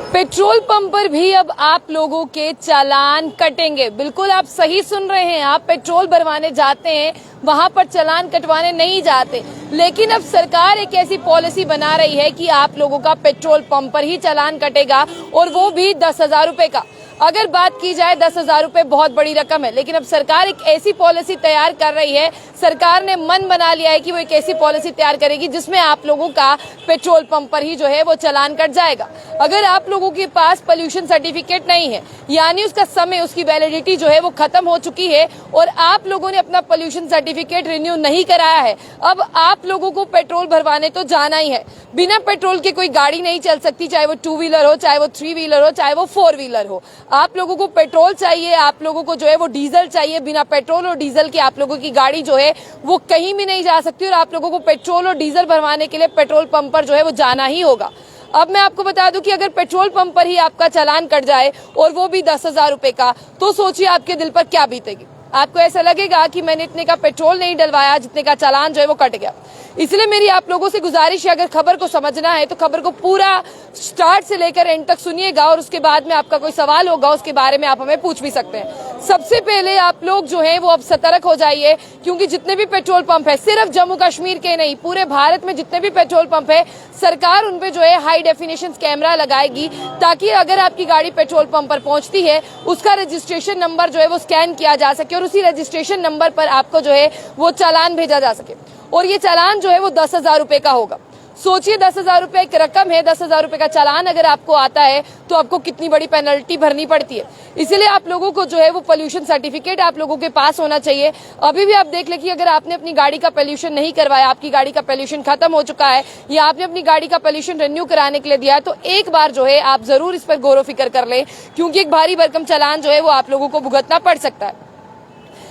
Petrol pump पर भी अब आप लोगों के चालान कटेंगे। बिल्कुल आप सही सुन रहे हैं, आप पेट्रोल भरवाने जाते हैं, वहां पर चालान कटवाने नहीं जाते। लेकिन अब सरकार एक ऐसी पॉलिसी बना रही है कि आप लोगों का पेट्रोल पंप पर ही चालान कटेगा, और वो भी 10,000 रुपए का। अगर बात की जाए 10,000 रुपए बहुत बड़ी रकम है, लेकिन अब सरकार एक ऐसी पॉलिसी तैयार कर रही है, सरकार ने मन बना लिया है कि वो एक ऐसी पॉलिसी तैयार करेगी जिसमें आप लोगों का पेट्रोल पंप पर ही जो है वो चालान कट जाएगा। अगर आप लोगों के पास पोल्यूशन सर्टिफिकेट नहीं है, यानी उसका समय, उसकी वैलिडिटी जो है वो खत्म हो चुकी है, और आप लोगों ने अपना पोल्यूशन सर्टिफिकेट रिन्यू नहीं कराया है, अब आप लोगों को पेट्रोल भरवाने तो जाना ही है। बिना पेट्रोल के कोई गाड़ी नहीं चल सकती, चाहे वो 2 व्हीलर हो, चाहे वो 3 व्हीलर हो, चाहे वो 4 व्हीलर हो। आप लोगों को पेट्रोल चाहिए, आप लोगों को जो है वो डीजल चाहिए। बिना पेट्रोल और डीजल के आप लोगों की गाड़ी जो है वो कहीं भी नहीं जा सकती, और आप लोगों को पेट्रोल और डीजल भरवाने के लिए पेट्रोल पंप पर जो है वो जाना ही होगा। अब मैं आपको बता दूं कि अगर पेट्रोल पंप पर ही आपका चालान कट जाए, और वो भी 10,000 रुपए का, तो सोचिए आपके दिल पर क्या बीतेगी। आपको ऐसा लगेगा कि मैंने इतने का पेट्रोल नहीं डलवाया जितने का चालान जो है वो कट गया। इसलिए मेरी आप लोगों से गुजारिश है, अगर खबर को समझना है तो खबर को पूरा स्टार्ट से लेकर एंड तक सुनिएगा, और उसके बाद में आपका कोई सवाल होगा उसके बारे में आप हमें पूछ भी सकते हैं। सबसे पहले आप लोग जो है वो अब सतर्क हो जाइए, क्योंकि जितने भी पेट्रोल पंप है, सिर्फ जम्मू कश्मीर के नहीं, पूरे भारत में जितने भी पेट्रोल पंप है, सरकार उन पे जो है हाई डेफिनेशन कैमरा लगाएगी, ताकि अगर आपकी गाड़ी पेट्रोल पंप पर पहुंचती है, उसका रजिस्ट्रेशन नंबर जो है वो स्कैन किया जा सके, और उसी रजिस्ट्रेशन नंबर पर आपको जो है वो चालान भेजा जा सके। और ये चालान जो है वो 10,000 रुपए का होगा। सोचिए 10,000 रुपए एक रकम है, 10,000 रुपए का चालान अगर आपको आता है तो आपको कितनी बड़ी पेनल्टी भरनी पड़ती है। इसलिए आप लोगों को जो है वो पोल्यूशन सर्टिफिकेट आप लोगों के पास होना चाहिए। अभी भी आप देख लें कि अगर आपने अपनी गाड़ी का पोल्यूशन नहीं करवाया, आपकी गाड़ी का पोल्यूशन खत्म हो चुका है, या आपने अपनी गाड़ी का पोल्यूशन रिन्यू कराने के लिए दिया है, तो एक बार जो है आप जरूर इस पर गौर फिक्र कर लें, क्योंकि एक भारी भरकम चालान जो है वो आप लोगों को भुगतना पड़ सकता है।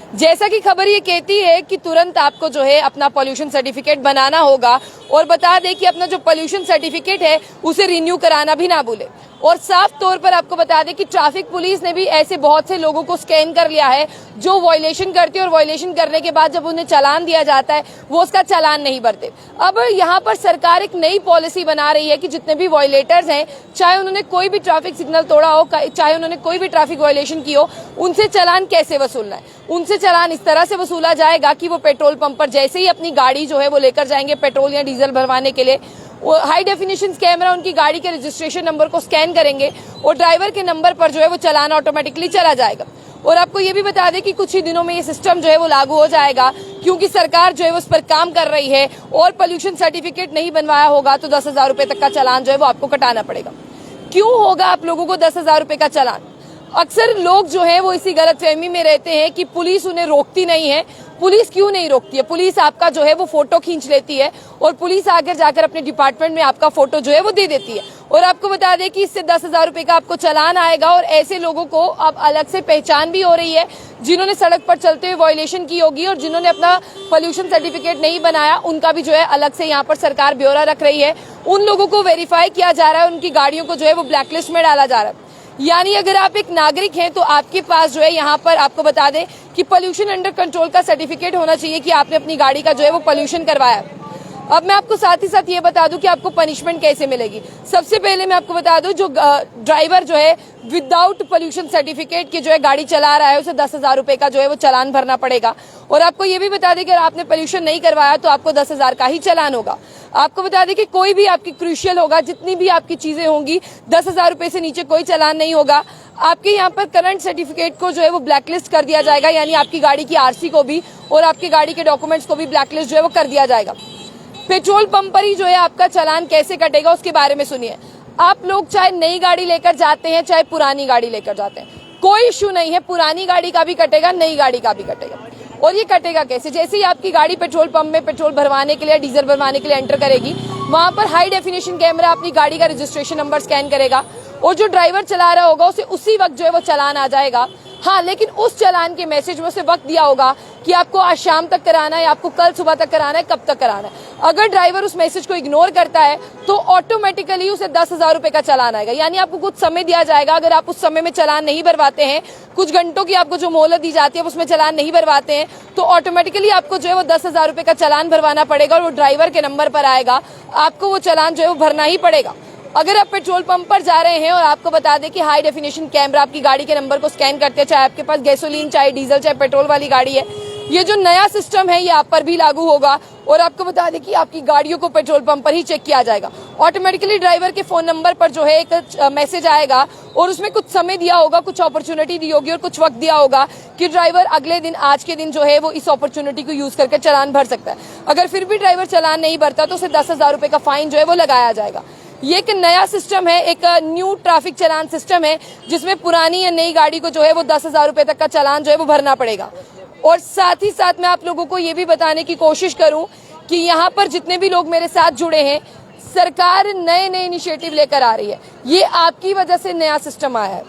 जैसा कि खबर ये कहती है कि तुरंत आपको जो है अपना पोल्यूशन सर्टिफिकेट बनाना होगा, और बता दें कि अपना जो पोल्यूशन सर्टिफिकेट है उसे रिन्यू कराना भी ना भूले। और साफ तौर पर आपको बता दें कि ट्रैफिक पुलिस ने भी ऐसे बहुत से लोगों को स्कैन कर लिया है जो वायलेशन करते हैं, और वायलेशन करने के बाद जब उन्हें चालान दिया जाता है वो उसका चालान नहीं भरते। अब यहाँ पर सरकार एक नई पॉलिसी बना रही है कि जितने भी वायलेटर्स हैं, चाहे उन्होंने कोई भी ट्रैफिक सिग्नल तोड़ा हो, चाहे उन्होंने कोई भी ट्रैफिक वायलेशन की हो, उनसे चालान कैसे वसूलना है। उनसे चालान इस तरह से वसूला जाएगा कि वो पेट्रोल पंप पर जैसे ही अपनी गाड़ी जो है वो लेकर जाएंगे पेट्रोल या डीजल भरवाने के लिए, वो हाई डेफिनेशन कैमरा उनकी गाड़ी के रजिस्ट्रेशन नंबर को स्कैन करेंगे, और ड्राइवर के नंबर पर जो है वो चालान ऑटोमेटिकली चला जाएगा। और आपको ये भी बता दें कि कुछ ही दिनों में ये सिस्टम जो है वो लागू हो जाएगा, क्योंकि सरकार जो है वो उस पर काम कर रही है, और पोल्यूशन सर्टिफिकेट नहीं बनवाया होगा तो 10,000 रुपए तक का चालान जो है वो आपको कटाना पड़ेगा। क्यों होगा आप लोगों को 10,000 रुपए का चालान? अक्सर लोग जो है वो इसी गलतफहमी में रहते हैं कि पुलिस उन्हें रोकती नहीं है। पुलिस क्यों नहीं रोकती है? पुलिस आपका जो है वो फोटो खींच लेती है, और पुलिस आकर जाकर अपने डिपार्टमेंट में आपका फोटो जो है वो दे देती है। और आपको बता दें कि इससे 10,000 रुपए का आपको चालान आएगा, और ऐसे लोगों को अब अलग से पहचान भी हो रही है, जिन्होंने सड़क पर चलते हुए वायलेशन की होगी, और जिन्होंने अपना पोल्यूशन सर्टिफिकेट नहीं बनाया, उनका भी जो है अलग से यहाँ पर सरकार ब्यौरा रख रही है। उन लोगों को वेरीफाई किया जा रहा है, उनकी गाड़ियों को जो है वो ब्लैकलिस्ट में डाला जा रहा है। यानी अगर आप एक नागरिक हैं तो आपके पास जो है यहाँ पर आपको बता दें कि पोल्यूशन अंडर कंट्रोल का सर्टिफिकेट होना चाहिए कि आपने अपनी गाड़ी का जो है वो पोल्यूशन करवाया। अब मैं आपको साथ ही साथ ये बता दूं कि आपको पनिशमेंट कैसे मिलेगी। सबसे पहले मैं आपको बता दूं, जो ड्राइवर जो है विदाउट पोल्यूशन सर्टिफिकेट के जो है गाड़ी चला रहा है, उसे 10,000 रुपए का जो है वो चालान भरना पड़ेगा। और आपको ये भी बता दें कि अगर आपने पोल्यूशन नहीं करवाया तो आपको 10,000 का ही चालान होगा। आपको बता दें कि कोई भी आपकी क्रूशियल होगा, जितनी भी आपकी चीजें होंगी, 10,000 रुपए से नीचे कोई चालान नहीं होगा। आपके यहाँ पर करंट सर्टिफिकेट को जो है वो ब्लैकलिस्ट कर दिया जाएगा, यानी आपकी गाड़ी की आरसी को भी और आपकी गाड़ी के डॉक्यूमेंट्स को भी ब्लैकलिस्ट जो है वो कर दिया जाएगा। पेट्रोल पंप पर ही जो है आपका चालान कैसे कटेगा उसके बारे में सुनिए। आप लोग चाहे नई गाड़ी लेकर जाते हैं, चाहे पुरानी गाड़ी लेकर जाते हैं, कोई इश्यू नहीं है। पुरानी गाड़ी का भी कटेगा, नई गाड़ी का भी कटेगा। और ये कटेगा कैसे? जैसे ही आपकी गाड़ी पेट्रोल पंप में पेट्रोल भरवाने के लिए, डीजल भरवाने के लिए एंटर करेगी, वहां पर हाई डेफिनेशन कैमरा अपनी गाड़ी का रजिस्ट्रेशन नंबर स्कैन करेगा, और जो ड्राइवर चला रहा होगा उसे उसी वक्त जो है वो चालान आ जाएगा। हाँ, लेकिन उस चालान के मैसेज में उसे वक्त दिया होगा कि आपको आज शाम तक कराना है, आपको कल सुबह तक कराना है, कब तक कराना है। अगर ड्राइवर उस मैसेज को इग्नोर करता है तो ऑटोमेटिकली उसे 10,000 रुपए का चालान आएगा। यानी आपको कुछ समय दिया जाएगा, अगर आप उस समय में चालान नहीं भरवाते हैं, कुछ घंटों की आपको जो मोहलत दी जाती है उसमें चालान नहीं भरवाते हैं, तो ऑटोमेटिकली आपको जो है वो 10,000 रुपए का चालान भरवाना पड़ेगा, और वो ड्राइवर के नंबर पर आएगा। आपको वो चालान जो है वो भरना ही पड़ेगा। अगर आप पेट्रोल पंप पर जा रहे हैं और आपको बता दें कि हाई डेफिनेशन कैमरा आपकी गाड़ी के नंबर को स्कैन करते हैं, चाहे आपके पास गैसोलीन, चाहे डीजल, चाहे पेट्रोल वाली गाड़ी है, ये जो नया सिस्टम है ये आप पर भी लागू होगा। और आपको बता दें कि आपकी गाड़ियों को पेट्रोल पंप पर ही चेक किया जाएगा। ऑटोमेटिकली ड्राइवर के फोन नंबर पर जो है एक मैसेज आएगा और उसमें कुछ समय दिया होगा, कुछ अपॉर्चुनिटी दी होगी और कुछ वक्त दिया होगा कि ड्राइवर अगले दिन, आज के दिन जो है वो इस अपॉर्चुनिटी को यूज करके चालान भर सकता है। अगर फिर भी ड्राइवर चालान नहीं भरता तो उसे 10,000 रुपए का फाइन जो है वो लगाया जाएगा। ये एक नया सिस्टम है, एक न्यू ट्रैफिक चालान सिस्टम है, जिसमें पुरानी या नई गाड़ी को जो है वो 10,000 रुपए तक का चालान जो है वो भरना पड़ेगा। और साथ ही साथ मैं आप लोगों को ये भी बताने की कोशिश करूं कि यहाँ पर जितने भी लोग मेरे साथ जुड़े हैं, सरकार नए नए इनिशिएटिव लेकर आ रही है। ये आपकी वजह से नया सिस्टम आया है।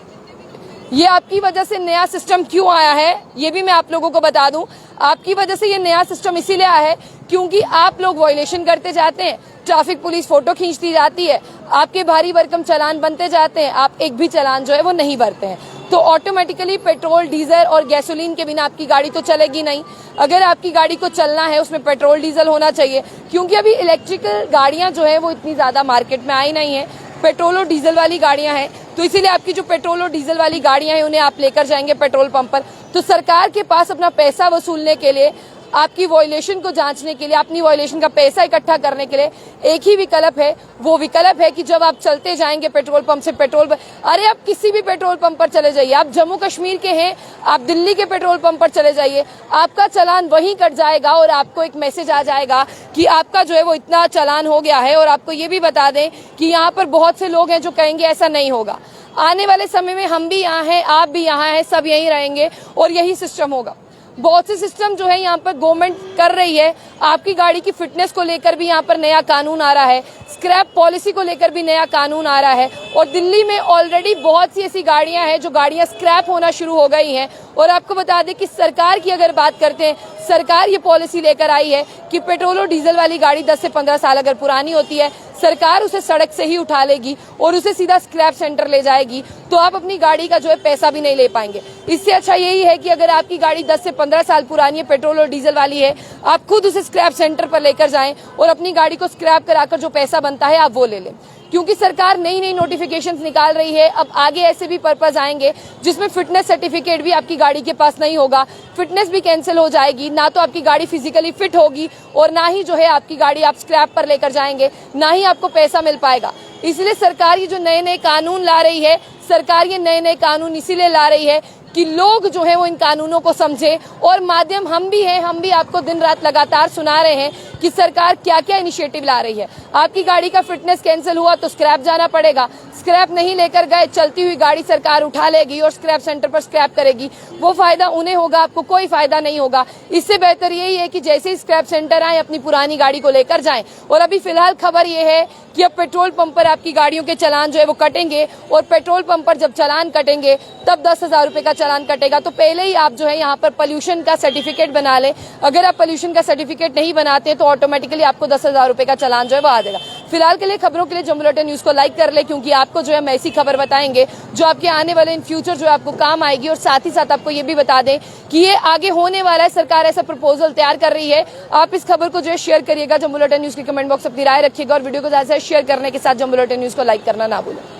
ये आपकी वजह से नया सिस्टम क्यों आया है ये भी मैं आप लोगों को बता दूं। आपकी वजह से ये नया सिस्टम इसीलिए आया है क्योंकि आप लोग वायलेशन करते जाते हैं, ट्रैफिक पुलिस फोटो खींचती जाती है, आपके भारी भरकम चालान बनते जाते हैं, आप एक भी चालान जो है वो नहीं भरते हैं, तो ऑटोमेटिकली पेट्रोल, डीजल और गैसोलीन के बिना आपकी गाड़ी तो चलेगी नहीं। अगर आपकी गाड़ी को चलना है उसमें पेट्रोल, डीजल होना चाहिए, क्योंकि अभी इलेक्ट्रिकल गाड़ियां जो है वो इतनी ज्यादा मार्केट में आई नहीं है, पेट्रोल और डीजल वाली गाड़ियां हैं। तो इसीलिए आपकी जो पेट्रोल और डीजल वाली गाड़ियां हैं उन्हें आप लेकर जाएंगे पेट्रोल पंप पर। तो सरकार के पास अपना पैसा वसूलने के लिए, आपकी वायलेशन को जांचने के लिए, अपनी वायलेशन का पैसा इकट्ठा करने के लिए एक ही विकल्प है। वो विकल्प है कि जब आप चलते जाएंगे पेट्रोल पंप से पेट्रोल, अरे आप किसी भी पेट्रोल पंप पर चले जाइए, आप जम्मू कश्मीर के हैं, आप दिल्ली के पेट्रोल पंप पर चले जाइए, आपका चालान वहीं कट जाएगा और आपको एक मैसेज आ जाएगा कि आपका जो है वो इतना चालान हो गया है। और आपको ये भी बता दें कि यहाँ पर बहुत से लोग हैं जो कहेंगे ऐसा नहीं होगा। आने वाले समय में हम भी यहाँ हैं, आप भी यहाँ हैं, सब यहीं रहेंगे और यही सिस्टम होगा। बहुत से सिस्टम जो है यहाँ पर गवर्नमेंट कर रही है। आपकी गाड़ी की फिटनेस को लेकर भी यहाँ पर नया कानून आ रहा है, स्क्रैप पॉलिसी को लेकर भी नया कानून आ रहा है। और दिल्ली में ऑलरेडी बहुत सी ऐसी गाड़ियां हैं जो गाड़ियां स्क्रैप होना शुरू हो गई हैं। और आपको बता दें कि सरकार की अगर बात करते हैं, सरकार ये पॉलिसी लेकर आई है कि पेट्रोल और डीजल वाली गाड़ी 10 से 15 साल अगर पुरानी होती है, सरकार उसे सड़क से ही उठा लेगी और उसे सीधा स्क्रैप सेंटर ले जाएगी। तो आप अपनी गाड़ी का जो है पैसा भी नहीं ले पाएंगे। इससे अच्छा यही है कि अगर आपकी गाड़ी 10 से 15 साल पुरानी है, पेट्रोल और डीजल वाली है, आप खुद उसे स्क्रैप सेंटर पर लेकर जाएं और अपनी गाड़ी को स्क्रैप कराकर जो पैसा बनता है आप वो ले लें। क्योंकि सरकार नई नई नोटिफिकेशंस निकाल रही है। अब आगे ऐसे भी पर्पस आएंगे जिसमें फिटनेस सर्टिफिकेट भी आपकी गाड़ी के पास नहीं होगा, फिटनेस भी कैंसिल हो जाएगी, ना तो आपकी गाड़ी फिजिकली फिट होगी और ना ही जो है आपकी गाड़ी आप स्क्रैप पर लेकर जाएंगे, ना ही आपको पैसा मिल पाएगा। इसलिए सरकार ये जो नए नए कानून ला रही है, सरकार ये नए नए कानून इसीलिए ला रही है कि लोग जो है वो इन कानूनों को समझे। और माध्यम हम भी हैं, हम भी आपको दिन रात लगातार सुना रहे हैं कि सरकार क्या क्या इनिशिएटिव ला रही है। आपकी गाड़ी का फिटनेस कैंसिल हुआ तो स्क्रैप जाना पड़ेगा, स्क्रैप नहीं लेकर गए, चलती हुई गाड़ी सरकार उठा लेगी और स्क्रैप सेंटर पर स्क्रैप करेगी। वो फायदा उन्हें होगा, आपको कोई फायदा नहीं होगा। इससे बेहतर यही है कि जैसे ही स्क्रैप सेंटर आए अपनी पुरानी गाड़ी को लेकर जाएं। और अभी फिलहाल खबर ये है कि अब पेट्रोल पंप पर आपकी गाड़ियों के चालान जो है वो कटेंगे और पेट्रोल पंप पर जब चालान कटेंगे तब 10,000 रुपए का चालान कटेगा। तो पहले ही आप जो है यहाँ पर पोल्यूशन का सर्टिफिकेट बना ले। अगर आप पोल्यूशन का सर्टिफिकेट नहीं बनाते तो ऑटोमेटिकली आपको 10,000 रुपए का चालान जो है वो आ जाएगा। फिलहाल के लिए खबरों के लिए जम्मू बुलेटिन न्यूज को लाइक कर ले, क्योंकि आपको जो है हम ऐसी खबर बताएंगे जो आपके आने वाले इन फ्यूचर जो है आपको काम आएगी। और साथ ही साथ आपको ये भी बता दें कि ये आगे होने वाला है, सरकार ऐसा प्रपोजल तैयार कर रही है। आप इस खबर को जो है शेयर करिएगा, जम्मू बुलेटिन न्यूज के कमेंट बॉक्स में अपनी राय रखिएगा और वीडियो को ज्यादा से शेयर करने के साथ जम्मू बुलेटिन न्यूज को लाइक करना ना भूलें।